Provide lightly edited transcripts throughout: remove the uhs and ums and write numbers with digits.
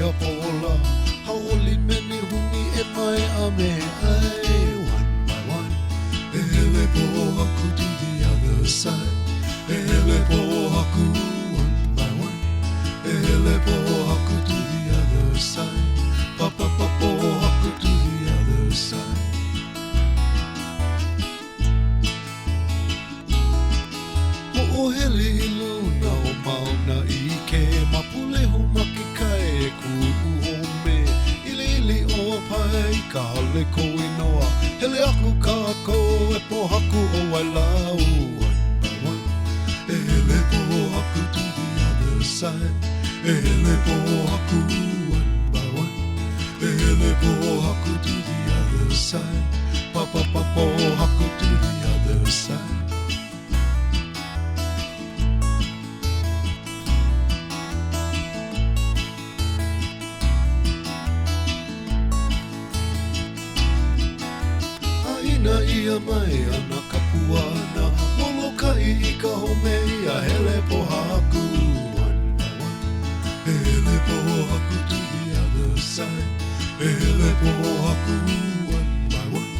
a pola. Haoli meni huni e mai a me ai. One by one, Hele Pohaku to the other side. Hele Pohaku, one by one. Hele Pohaku to the other side. Papa Pohaku to the other side. O hele iluna o mauna ike mapule humaki kai e ku'u home. Ili o pai ka hale ko inoa. Hele aku kako e pohaku o wailau. One by one, hele pohaku to the other side. Hele pohaku, one by one. Hele pohaku to the other side. Papa pohaku to the other side. Aina ia mai ana kapuana. Molokai I ka home ia hele pohaku. One by one, hele pohaku to the other side. Hele pohaku, one by one.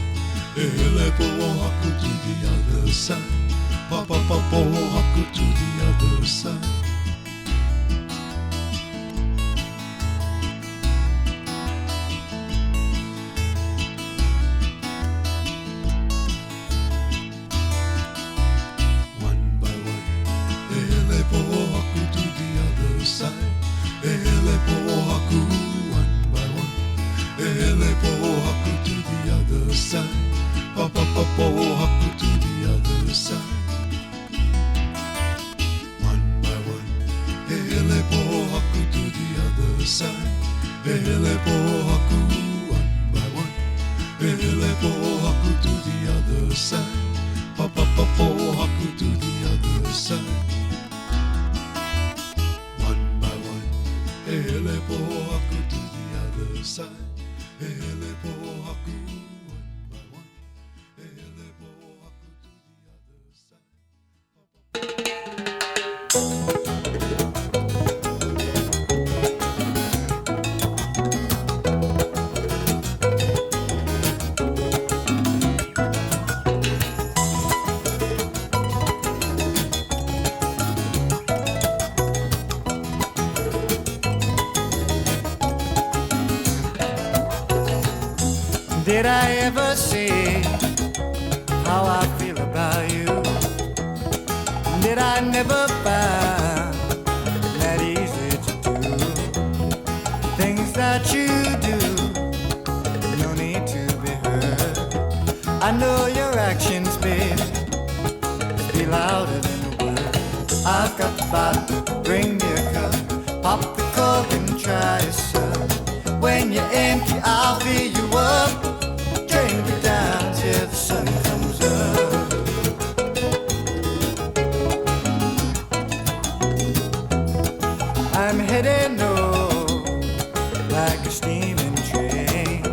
Hele pohaku to the other side. Papa pohaku to the other side. One by one, hele pohaku to the other side. Hele pohaku, one by one. Hele pohaku to the other side. Papa pohaku to the other side. One by one, hele pohaku to the other side. Hele pohaku, one by one. Hele pohaku to the other side. Papa pohaku to the other side. One by one, hele pohaku to the other side. Hele pohaku, one by one. Hele pohaku to the other side. Did I ever say how I feel about you? Did I never find that easy to do? Things that you do, no need to be heard. I know your actions, babe, speak louder than a word. I've got the bottle, bring me a cup, pop the cork and try a sip. When you're empty, I'll fill you up. Drink it down till the sun comes up. I'm heading north like a steaming train,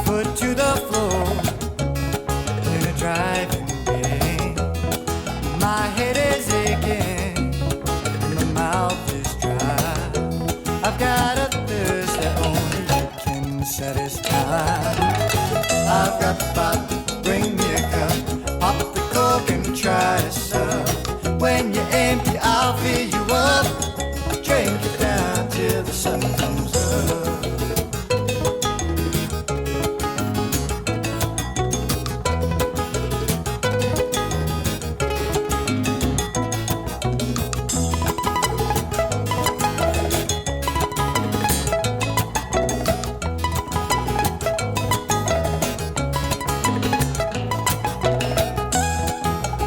foot to the floor in a driving rain. My head is aching, my mouth is dry. I've got a thirst that only you can satisfy. I've got the bottle, bring me a cup, pop the cork and try to sup. When you're empty, I'll fill you up. Drink it down till the sun comes up.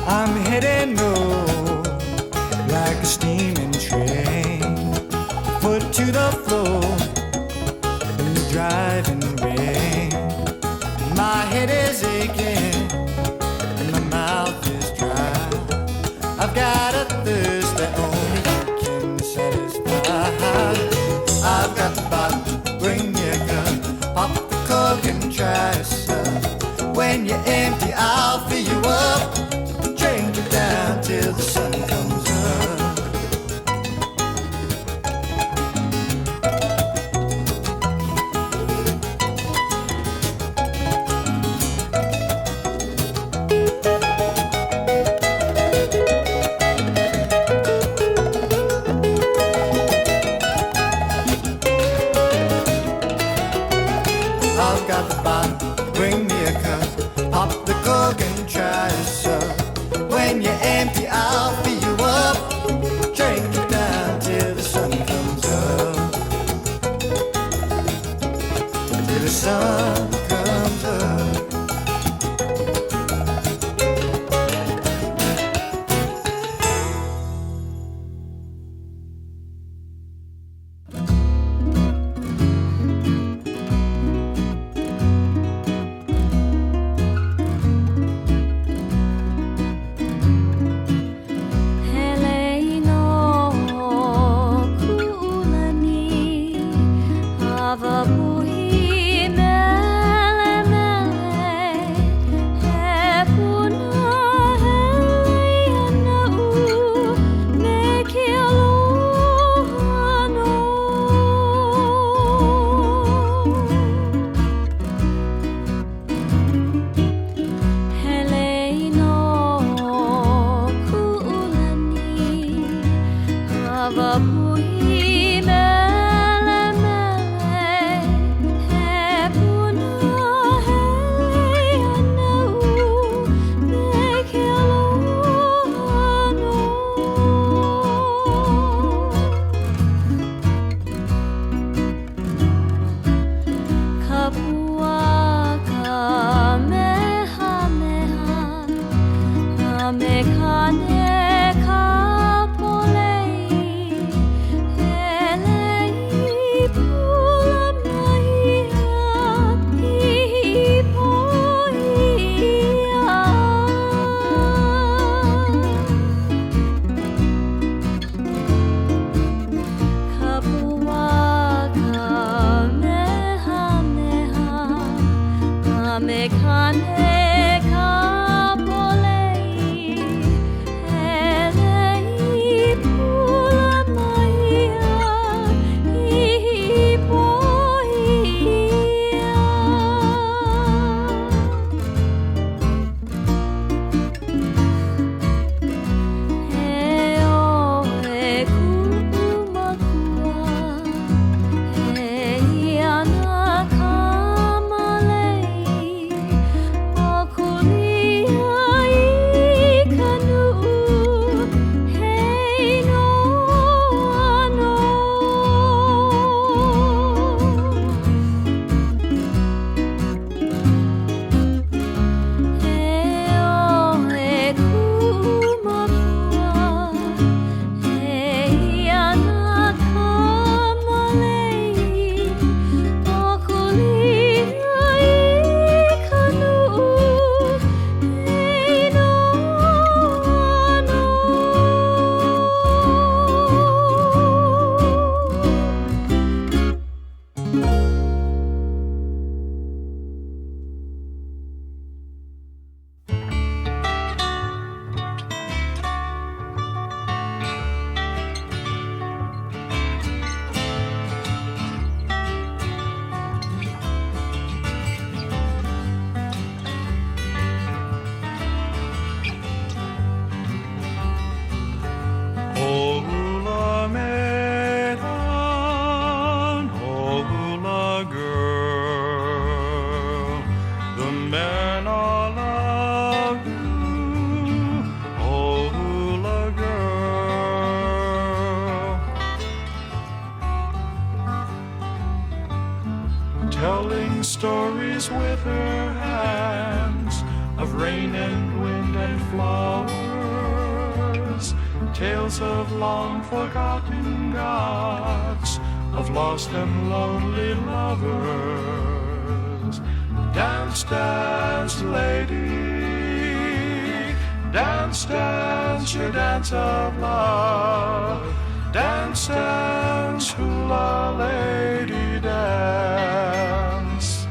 I'm heading north like a steaming train, foot to the floor in the driving rain. My head is aching and my mouth is dry. I've got a thirst that only you can satisfy. I've got the bottle, bring me a gun, pop the cork and try a sup. When you're empty, I'll fill you up. Drink it down till the sun comes up. telling stories with her hands of rain and wind and flowers, tales of long forgotten gods, of lost and lonely lovers. Dance, dance, lady, dance, dance, your dance of love. Dance, dance, hula lady, dance.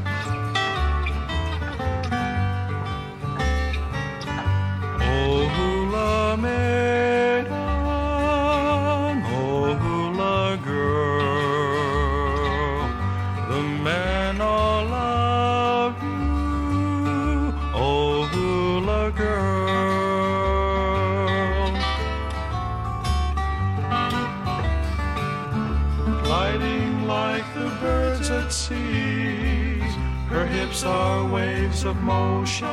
Oh, hula maiden, oh, hula girl, the men all love you, oh, hula girl. Gliding like the birds at sea, her hips are waves of motion,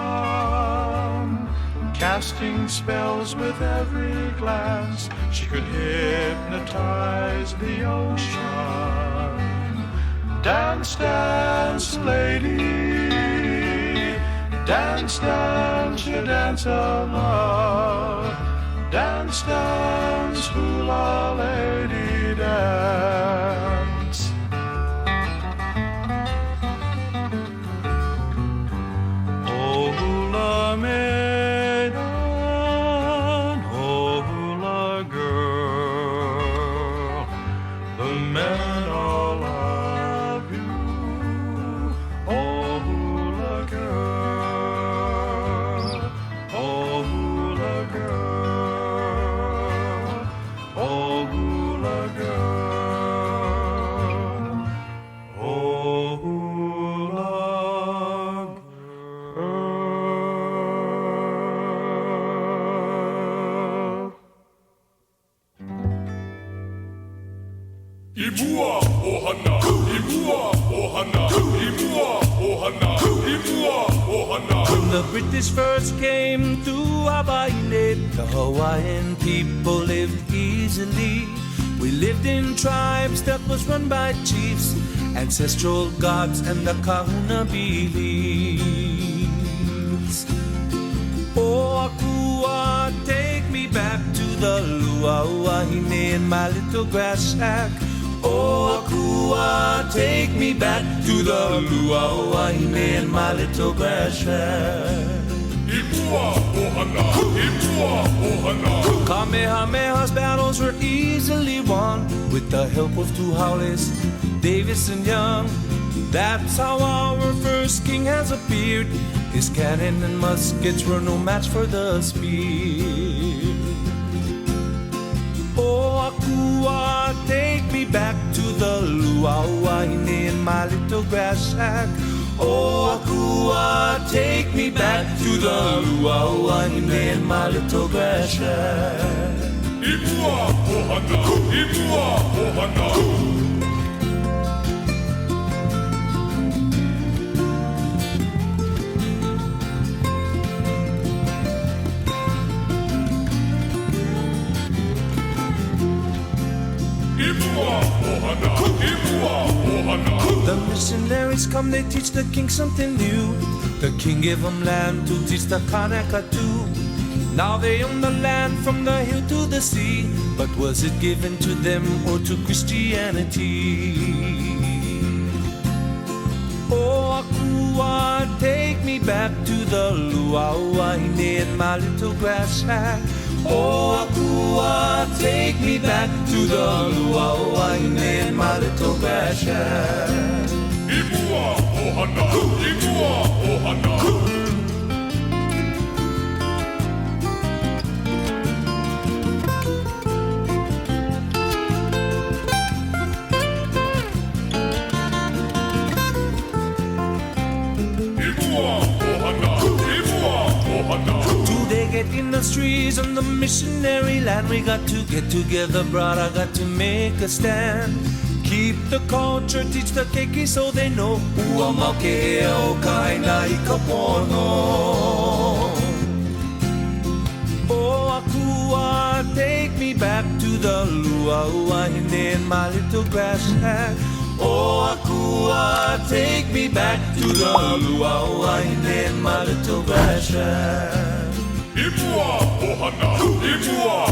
casting spells with every glance. She could hypnotize the ocean. Dance, dance, lady, dance, dance, your dance of love. Dance, dance, hula lady, dance. Oh, hula maiden, oh, hula girl, the men all love you, oh, hula girl, oh, hula girl, oh, hula Imua ohana, imua ohana, imua ohana, imua ohana. When the British first came to Hawaii, the Hawaiian people lived easily. We lived in tribes that was run by chiefs, ancestral gods and the kahuna beliefs. Oh, Akua, take me back to the luau in my little grass shack. Oh, Akua, take me back to the luau in my little grass shack. Imua ohana, imua ohana. Kamehameha's battles were easily won with the help of two howlers, Davis and Young. That's how our first king has appeared. His cannon and muskets were no match for the spear. Oh, Akua, take me back to the luau in my little grass shack. Oh, Akua, take me back to the luau in my little grass shack. Imua ohana, imua ohana. The missionaries come, they teach the king something new. The king gave them land to teach the Kanaka too. Now they own the land from the hill to the sea. But was it given to them or to Christianity? Oh, Akua, take me back to the luau in my little grass shack. Oh, Akua, take me back to the luau in my little grass shack. Imua ohana, imua ohana. Today get industries on the missionary land. We got to get together, brother, got to make a stand. Keep the culture, teach the keiki so they know. Ua mauke o kaina I kapono. Oh, Akua, take me back to the luau in my little grass shack. Oh, Akua, take me back to the luau in my little grass shack. Imua ohana, imua